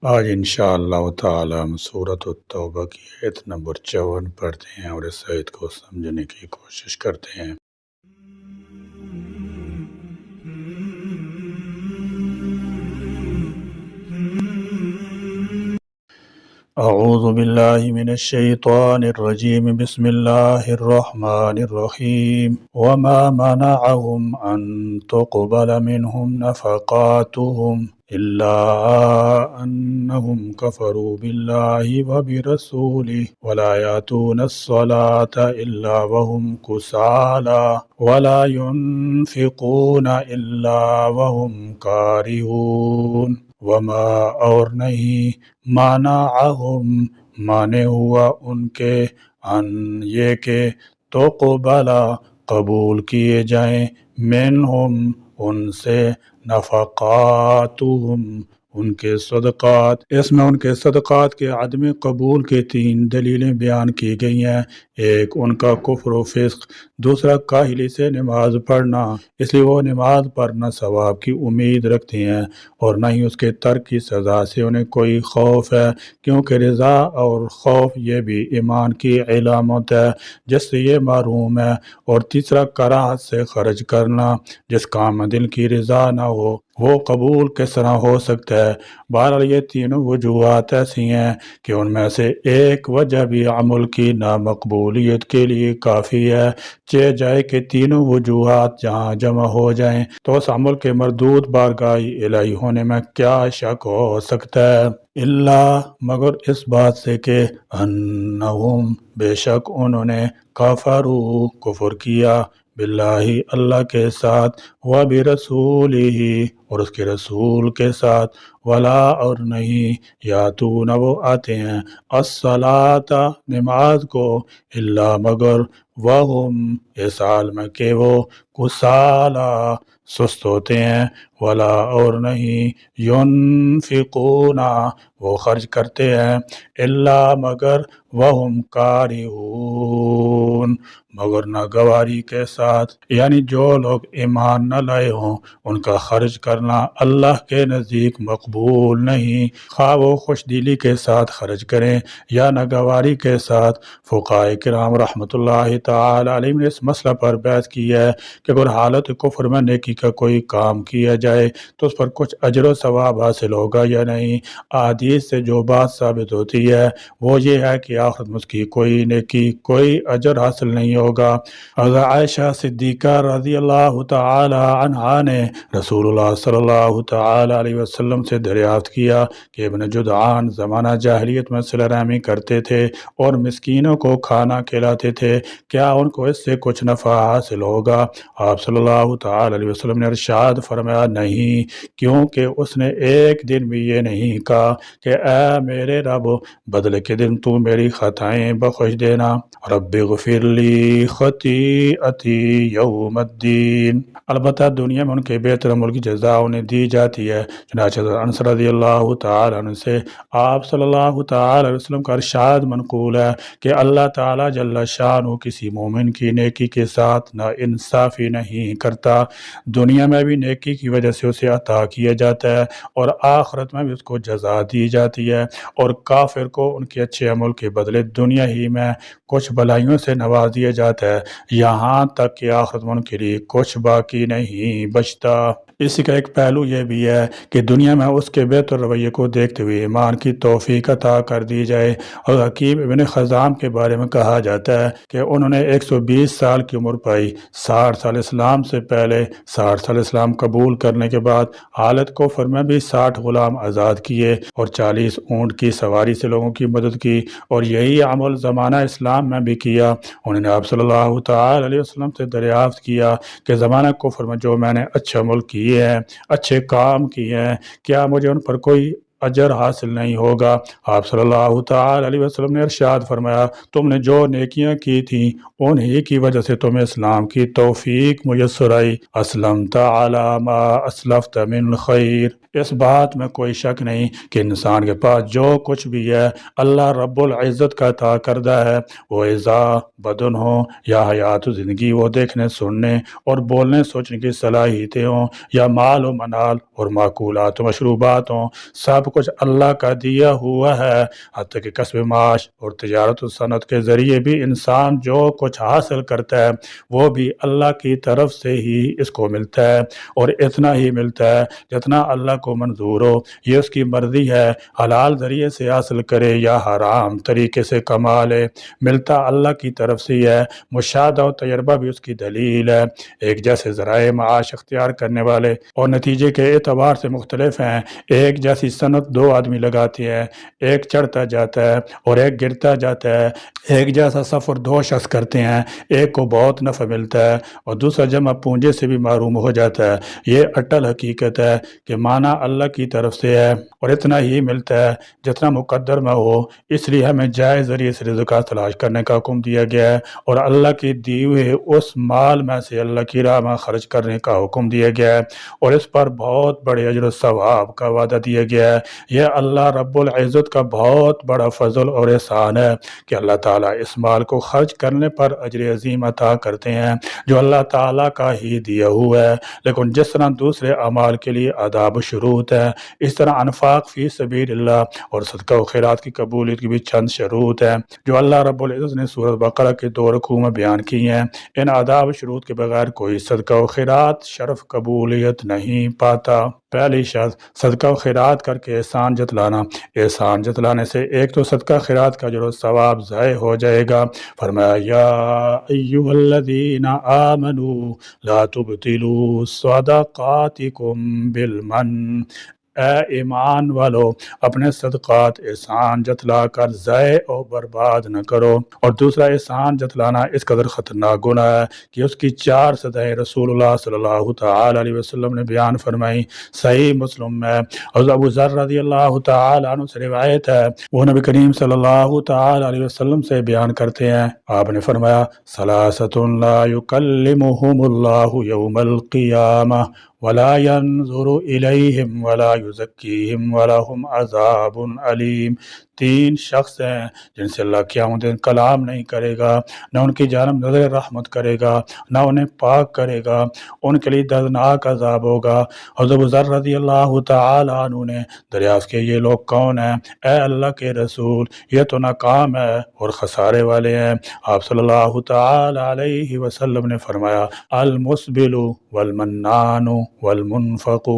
آج انشاءاللہ تعالی ہم سورۃ التوبہ کی آیت نمبر 54 پڑھتے ہیں اور اس آیت کو سمجھنے کی کوشش کرتے ہیں۔ اعوذ باللہ من الشیطان الرجیم، بسم اللہ الرحمن الرحیم۔ وما منعهم ان تقبل منهم نفقاتهم الا انهم كفروا بالله وبرسوله ولا يأتون الصلاة الا وهم كسالى ولا ينفقون الا وهم كارهون۔ وما اور نہیں منعهم مانے ہوا ان کے ان یہ کہ تقبل قبول کیے جائیں منہم ان سے نفقاتہم ان کے صدقات۔ اس میں ان کے صدقات کے عدم قبول کی 3 دلیلیں بیان کی گئی ہیں۔ ایک ان کا کفر و فسق، دوسرا کاہلی سے نماز پڑھنا، اس لیے وہ نماز پڑھنا ثواب کی امید رکھتے ہیں، اور نہ ہی اس کے ترک کی سزا سے انہیں کوئی خوف ہے، کیونکہ رضا اور خوف یہ بھی ایمان کی علامت ہے جس سے یہ محروم ہے۔ اور تیسرا کراہت سے خرچ کرنا، جس کام میں دل کی رضا نہ ہو وہ قبول کس طرح ہو سکتا ہے۔ بہرحال یہ تینوں وجوہات ایسی ہیں کہ ان میں سے ایک وجہ بھی عمل کی نامقبولیت کے لیے کافی ہے۔ چہ جائے کہ تینوں وجوہات جہاں جمع ہو جائیں تو اس عمل کے مردود بارگاہ الہی ہونے میں کیا شک ہو سکتا ہے؟ اللہ مگر اس بات سے کہ انہم بے شک انہوں نے کفروا کفر کیا باللہ اللہ کے ساتھ وبرسولہ اور اس کے رسول کے ساتھ، ولا اور نہیں یاتون وہ آتے ہیں الصلاۃ نماز کو الا مگر وہم اس حال میں کہ وہ کسالى سست ہوتے ہیں، ولا اور نہیں ينفقون وہ خرچ کرتے ہیں الا مگر وہم کارہون مگر ناگواری کے ساتھ، یعنی جو لوگ ایمان نہ لائے ہوں ان کا خرچ کرنا اللہ کے نزدیک مقبول نہیں، خواہ وہ خوش دلی کے ساتھ خرچ کریں یا ناگواری کے ساتھ۔ فقہاء کرام رحمۃ اللہ تعالی علیہ نے اس مسئلہ پر بحث کی ہے کہ اگر حالت کفر میں نیکی کا کوئی کام کیا جائے تو اس پر کچھ اجر و ثواب حاصل ہوگا یا نہیں۔ احادیث سے جو بات ثابت ہوتی ہے وہ یہ ہے کہ آخرت میں اس کی کوئی نیکی کوئی اجر حاصل نہیں ہوگا۔ حضرت عائشہ صدیقہ رضی اللہ تعالی عنہا نے رسول اللہ صلی اللہ تعالی علیہ وسلم سے دریافت کیا کہ ابن جدعان زمانہ جاہلیت میں صلہ رحمی کرتے تھے اور مسکینوں کو کھانا کھلاتے تھے، کیا ان کو اس سے کچھ نفع حاصل ہوگا؟ آپ صلی اللہ تعالی علیہ وسلم نے ارشاد فرمایا نہیں، کیونکہ اس نے ایک دن بھی یہ نہیں کہا کہ اے میرے رب بدلے کے دن تو میری خطائیں بخش دینا، رب اغفر لی خطیئتی یوم الدین۔ البتہ دنیا میں ان کے بہتر عمل کی جزا انہیں دی جاتی ہے۔ چنانچہ انس رضی اللہ تعالی عنہ سے آپ صلی اللہ تعالی علیہ وسلم کا ارشاد منقول ہے کہ اللہ تعالی جل شانہ کسی مومن کی نیکی کے ساتھ نا انصافی نہیں کرتا، دنیا میں بھی نیکی کی وجہ سے اسے عطا کیا جاتا ہے اور آخرت میں بھی اس کو جزا دی جاتی ہے، اور کافر کو ان کے اچھے عمل کے بدلے دنیا ہی میں کچھ بھلائیوں سے نواز دیا جاتا ہے، یہاں تک کہ آخرت میں ان کے لیے کچھ باقی نہیں بچتا۔ اسی کا ایک پہلو یہ بھی ہے کہ دنیا میں اس کے بہتر رویے کو دیکھتے ہوئے ایمان کی توفیق عطا کر دی جائے۔ اور حکیم ابن خزام کے بارے میں کہا جاتا ہے کہ انہوں نے 120 سال کی عمر پائی، 60 سال اسلام سے پہلے، 60 سال اسلام قبول کرنے کے بعد حالت کفر میں بھی 60 غلام آزاد کیے اور 40 اونٹ کی سواری سے لوگوں کی مدد کی، اور یہی عمل زمانہ اسلام میں بھی کیا۔ انہوں نے آپ صلی اللہ تعالی علیہ وسلم سے دریافت کیا کہ زمانہ کفر میں جو میں نے اچھے عمل کیے ہیں، اچھے کام کیے ہیں، کیا مجھے ان پر کوئی اجر حاصل نہیں ہوگا؟ آپ صلی اللہ تعالی علیہ وسلم نے ارشاد فرمایا تم نے جو نیکیاں کی تھیں انہی کی وجہ سے تمہیں اسلام کی توفیق میسر آئی، اسلمت علی ما اسلفت من خیر۔ اس بات میں کوئی شک نہیں کہ انسان کے پاس جو کچھ بھی ہے اللہ رب العزت کا عطا کردہ ہے، وہ اعضا بدن ہو یا حیات و زندگی، وہ دیکھنے سننے اور بولنے سوچنے کی صلاحیتیں ہوں، یا مال و منال اور معقولات و مشروبات ہوں، سب کچھ اللہ کا دیا ہوا ہے، حتیٰ کہ کسب معاش اور تجارت و صنعت کے ذریعے بھی انسان جو کچھ حاصل کرتا ہے وہ بھی اللہ کی طرف سے ہی اس کو ملتا ہے، اور اتنا ہی ملتا ہے جتنا اللہ کو منظور ہو۔ یہ اس کی مرضی ہے، حلال ذریعے سے حاصل کرے یا حرام طریقے سے کما لے، ملتا اللہ کی طرف سے ہی ہے۔ مشاہدہ و تجربہ بھی اس کی دلیل ہے۔ ایک جیسے ذرائع معاش اختیار کرنے والے اور نتیجے کے اعتبار سے مختلف ہیں۔ ایک جیسی صنعت دو آدمی لگاتے ہیں، ایک چڑھتا جاتا ہے اور ایک گرتا جاتا ہے۔ ایک جیسا سفر دو شخص کرتے ہیں، ایک کو بہت نفع ملتا ہے اور دوسرا جمع پونجے سے بھی محروم ہو جاتا ہے۔ یہ اٹل حقیقت ہے کہ معنی اللہ کی طرف سے ہے اور اتنا ہی ملتا ہے جتنا مقدر میں ہو، اس لیے ہمیں جائز ذریعے سے رزق تلاش کرنے کا حکم دیا گیا ہے اور اللہ کے دیے ہوئے اس مال میں سے اللہ کی راہ میں خرچ کرنے کا حکم دیا گیا ہے اور اس پر بہت بڑے اجر و ثواب کا وعدہ دیا گیا ہے۔ یہ اللہ رب العزت کا بہت بڑا فضل اور احسان ہے کہ اللہ تعالیٰ اس مال کو خرچ کرنے پر اجر عظیم عطا کرتے ہیں جو اللہ تعالیٰ کا ہی دیا ہوا ہے۔ لیکن جس طرح دوسرے اعمال کے لیے آداب و شروط ہے، اس طرح انفاق فی سبیل اللہ اور صدقہ و خیرات کی قبولیت کی بھی چند شروط ہیں جو اللہ رب العزت نے سورۃ بقرہ کے 2 رکوع میں بیان کی ہیں۔ ان آداب و شروط کے بغیر کوئی صدقہ و خیرات شرف قبولیت نہیں پاتا۔ پہلی شرط صدقہ و خیرات کر کے احسان جتلانا۔ احسان جتلانے سے ایک تو صدقہ خیرات کا اجر و ثواب ضائع ہو جائے گا۔ فرمایا یا ایھا الذین آمنوا لا تبطلوا صدقاتکم بالمن، اے ایمان والو اپنے صدقات احسان جتلا کر ضائع اور برباد نہ کرو۔ اور دوسرا احسان جتلانا اس قدر خطرناک گناہ ہے کہ اس کی 4 سزائیں رسول اللہ صلی اللہ تعالی علیہ وسلم نے بیان فرمائی۔ صحیح مسلم میں حضرت ابو ذر رضی اللہ تعالی عنہ سے روایت ہے، وہ نبی کریم صلی اللہ تعالی علیہ وسلم سے بیان کرتے ہیں، آپ نے فرمایا ثلاثۃ لا یکلمہم اللہ یوم القیامہ ولا ينظر إليهم ولا يزكيهم ولهم عذاب علیم۔ 3 شخص ہیں جن سے اللہ قیامت دن کلام نہیں کرے گا، نہ ان کی جانب نظر رحمت کرے گا، نہ انہیں پاک کرے گا، ان کے لیے دردناک عذاب ہوگا۔ حضرت ابو ذر رضی اللہ تعالی عنہ نے دریافت کیا یہ لوگ کون ہیں؟ اے اللہ کے رسول، یہ تو ناکام ہے اور خسارے والے ہیں۔ آپ صلی اللہ تعالی علیہ وسلم نے فرمایا المسبل والمنان والمنفق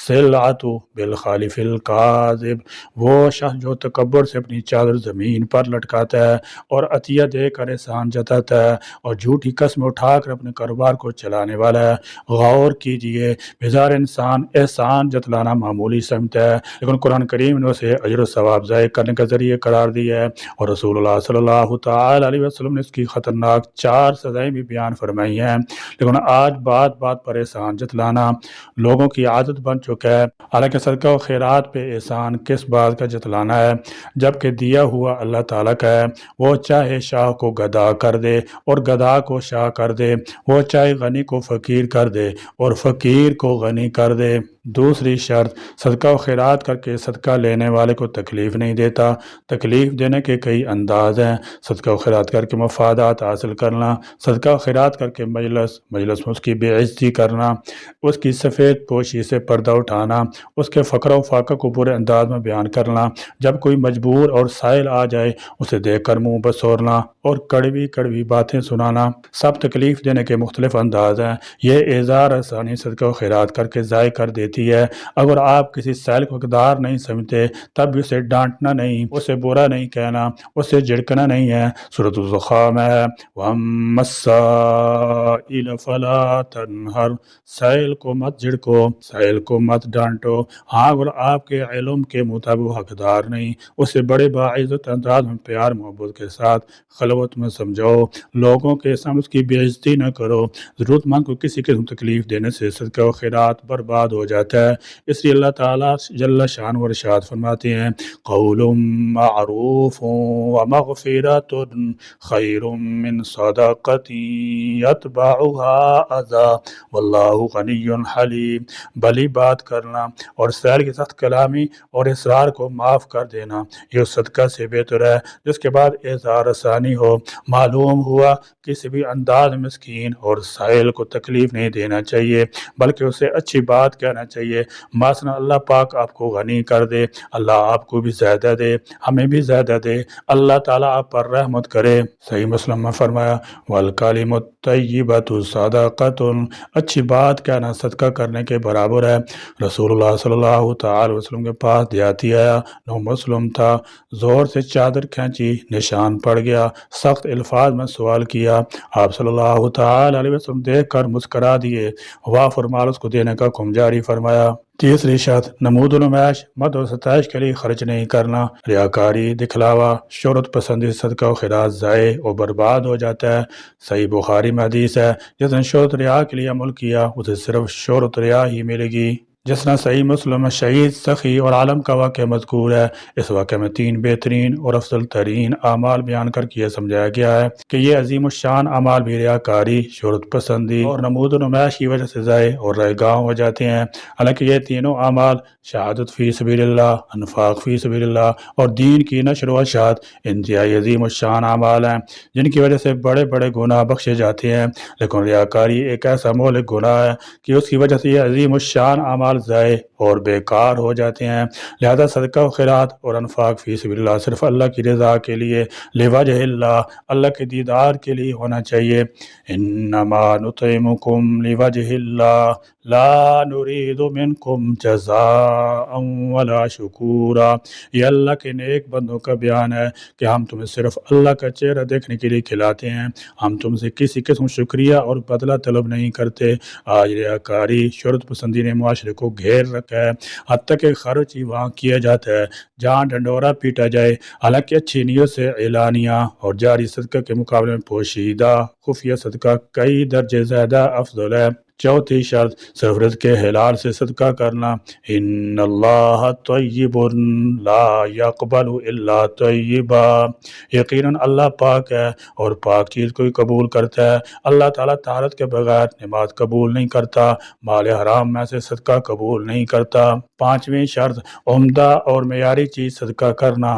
سلعۃ بالخالف الکاذب، وہ شخص جو تکبر سے اپنی چادر زمین پر لٹکاتا ہے اور عطیہ دے کر احسان جتاتا ہے اور جھوٹی قسم اٹھا کر اپنے کاروبار کو چلانے والا ہے۔ غور کیجئے، بیزار انسان احسان جتلانا معمولی سمجھتا ہے، لیکن قرآن کریم نے اسے اجر و ثواب ضائع کرنے کا ذریعہ قرار دیا ہے اور رسول اللہ صلی اللہ تعالی علیہ وسلم نے اس کی خطرناک 4 سزائیں بھی بیان فرمائی ہیں۔ لیکن آج بات بات پر احسان جتلانا لوگوں کی عادت بن چکا ہے۔ حالانکہ صدقہ و خیرات پہ احسان کس بات کا جتلانا ہے جبکہ دیا ہوا اللہ تعالیٰ کا ہے۔ وہ چاہے شاہ کو گدھا کر دے اور گدھا کو شاہ کر دے، وہ چاہے غنی کو فقیر کر دے اور فقیر کو غنی کر دے۔ دوسری شرط صدقہ و خیرات کر کے صدقہ لینے والے کو تکلیف نہیں دیتا۔ تکلیف دینے کے کئی انداز ہیں۔ صدقہ و خیرات کر کے مفادات حاصل کرنا، صدقہ و خیرات کر کے مجلس میں اس کی بے عزتی کرنا، اس کی سفید پوشی سے پردہ اٹھانا، اس کے فقر و فاقہ کو برے انداز میں بیان کرنا، جب کوئی مجبور اور سائل آ جائے اسے دیکھ کر منہ بسورنا اور کڑوی کڑوی باتیں سنانا، سب تکلیف دینے کے مختلف انداز ہیں۔ یہ اظہار آسانی صدقہ و خیرات کر کے ضائع کر دیتی ہے۔ اگر آپ کسی سائل کو حقدار نہیں سمجھتے تب بھی اسے ڈانٹنا نہیں، اسے برا نہیں کہنا، اسے جھڑکنا نہیں ہے۔ سورۃ الزخرف میں ہے وَأَمَّا السَّائِلَ فَلَا تَنْهَرْ، سائل کو مت جھڑکو، سائل کو مت ڈانٹو۔ ہاں اگر آپ کے علم کے مطابق حقدار نہیں، اسے بڑے باعزت انداز میں پیار محبت کے ساتھ خلوت میں سمجھاؤ، لوگوں کے سامنے اس کی بے عزتی نہ کرو۔ ضرورت مند کو کسی قسم تکلیف دینے سے صدقہ و خیرات برباد ہو جاتا ہے۔ اس لیے اللہ تعالیٰ جل شان و ارشاد فرماتے ہیں قول معروف ومغفرۃ خیر من صدقۃ یتبعها اذی واللہ غنی حلیم۔ بھلی بات کرنا اور سائل کی سخت کلامی اور اصرار کو معاف کر دینا یہ صدقہ سے بہتر ہے جس کے بعد اظہار آسانی ہو۔ معلوم ہوا کسی بھی انداز مسکین اور سائل کو تکلیف نہیں دینا چاہیے بلکہ اسے اچھی بات کہنا چاہیے۔ مثلا اللہ پاک آپ کو غنی کر دے، اللہ آپ کو بھی زیادہ دے، ہمیں بھی زیادہ دے، اللہ تعالیٰ آپ پر رحمت کرے۔ صحیح مسلم میں فرمایا والکلم الطیبۃ صدقۃ، اچھی بات کہنا صدقہ کرنے کے برابر ہے۔ رسول اللہ صلی اللہ تعالی وسلم کے پاس دیہاتی آیا، نو مسلم تھا، زور سے چادر کھینچی، نشان پڑ گیا، سخت الفاظ میں سوال کیا، آپ صلی اللہ تعالی علیہ وسلم دیکھ کر مسکرا دیے، واہ فرمال اس کو دینے کا حکم جاری فرمایا۔ تیسری شرط نمود و نمائش، مد و ستائش کے لیے خرچ نہیں کرنا، ریاکاری، دکھلاوا، شہرت پسندی صدقہ و خیرات ضائع و برباد ہو جاتا ہے۔ صحیح بخاری میں حدیث ہے جس نے شہرت ریا کے لیے عمل کیا اسے صرف شہرت ریا ہی ملے گی۔ جس طرح صحیح مسلم میں شہید، سخی اور عالم کا واقعہ مذکور ہے، اس واقعہ میں 3 بہترین اور افضل ترین اعمال بیان کر کے یہ سمجھایا گیا ہے کہ یہ عظیم الشان اعمال بھی ریاکاری، شہرت پسندی اور نمود و نمائش کی وجہ سے ضائع اور رائگاں ہو جاتے ہیں۔ حالانکہ یہ تینوں اعمال شہادت فی سبیل اللہ، انفاق فی سبیل اللہ اور دین کی نشر و اشاعت انتہائی عظیم الشان اعمال ہیں جن کی وجہ سے بڑے بڑے گناہ بخشے جاتے ہیں، لیکن ریاکاری ایک ایسا مہلک گناہ ہے کہ اس کی وجہ سے یہ عظیم الشان اعمال ضائع اور بیکار ہو جاتے ہیں۔ لہذا صدقہ و خیرات اور انفاق فی سبیل اللہ صرف اللہ کی رضا کے لیے، لوجہ اللہ، اللہ کے دیدار کے لیے ہونا چاہیے۔ انما نطعمکم لوجہ اللہ لا نرید منکم جزاء ولا شکورا، یہ اللہ کے نیک بندوں کا بیان ہے کہ ہم تمہیں صرف اللہ کا چہرہ دیکھنے کے لیے کھلاتے ہیں، ہم تم سے کسی قسم شکریہ اور بدلہ طلب نہیں کرتے۔ آج ریاکاری، شہرت پسندی نے معاشرے کو گھیر رکھا ہے، حتیٰ کہ خرچ ہی وہاں کیا جاتا ہے جہاں ڈنڈورا پیٹا جائے، حالانکہ اچھی نیت سے اعلانیہ اور جاری صدقہ کے مقابلے میں پوشیدہ خفیہ صدقہ کئی درجے زیادہ افضل ہے۔ چوتھی شرط صرف رزق حلال سے صدقہ کرنا۔ ان اللہ طیب لا یقبل الا طیبا، یقیناً اللہ پاک ہے اور پاک چیز کو ہی قبول کرتا ہے۔ اللہ تعالیٰ طہارت کے بغیر نماز قبول نہیں کرتا، مال حرام میں سے صدقہ قبول نہیں کرتا۔ پانچویں شرط عمدہ اور معیاری چیز صدقہ کرنا،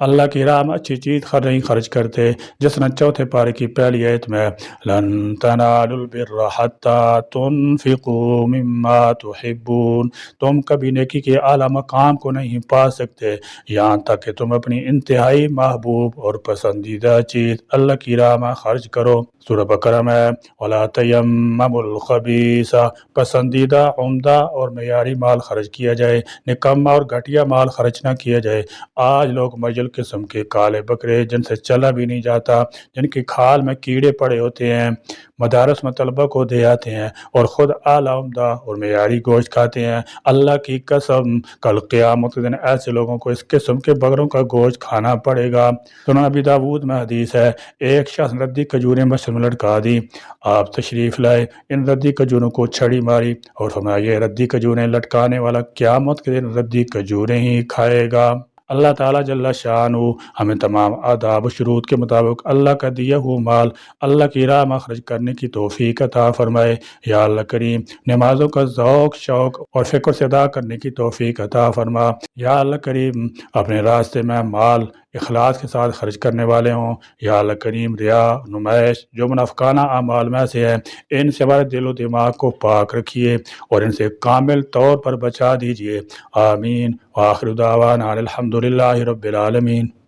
اللہ کی راہ میں اچھی چیز نہیں خرچ کرتے، جس طرح چوتھے پارے کی پہلی آیت میں لن تنالوا البر حتی تنفقوا مما تحبون، تم کبھی نیکی کے اعلیٰ مقام کو نہیں پا سکتے یہاں تک کہ تم اپنی انتہائی محبوب اور پسندیدہ چیز اللہ کی راہ میں خرچ کرو۔ سورہ بقرہ میں ولا تیمموا الخبیث، پسندیدہ، عمدہ اور معیاری مال خرچ کیا جائے، نکما اور گھٹیا مال خرچ نہ کیا جائے۔ آج لوگ مجل قسم کے کالے بکرے جن سے چلا بھی نہیں جاتا، جن کی کھال میں کیڑے پڑے ہوتے ہیں، مدارس میں طلبہ کو دے آتے ہیں اور خود اعلیٰ عمدہ اور معیاری گوشت کھاتے ہیں۔ اللہ کی قسم کل قیامت کے دن ایسے لوگوں کو اس قسم کے بکروں کا گوشت کھانا پڑے گا۔ سنن ابی داؤد میں حدیث ہے ایک شخص ردی کھجوریں مسجد میں لٹکا دی، آپ تشریف لائے، ان ردی کھجوروں کو چھڑی ماری اور فرمایا یہ ردی کھجوریں لٹکانے والا قیامت کے دن ردی کھجوریں ہی کھائے گا۔ اللہ تعالیٰ جل شانہ ہمیں تمام آداب و شروط کے مطابق اللہ کا دیا ہوا مال اللہ کی راہ میں خرچ کرنے کی توفیق عطا فرمائے۔ یا اللہ کریم نمازوں کا ذوق، شوق اور فکر سے ادا کرنے کی توفیق عطا فرما۔ یا اللہ کریم اپنے راستے میں مال اخلاص کے ساتھ خرچ کرنے والے ہوں۔ یا اللہ کریم ریا، نمائش جو منافقانہ اعمال میں سے ہیں ان سے ہمارے دل و دماغ کو پاک رکھیے اور ان سے کامل طور پر بچا دیجیے۔ آمین۔ وآخر دعوانا الحمدللہ رب العالمین۔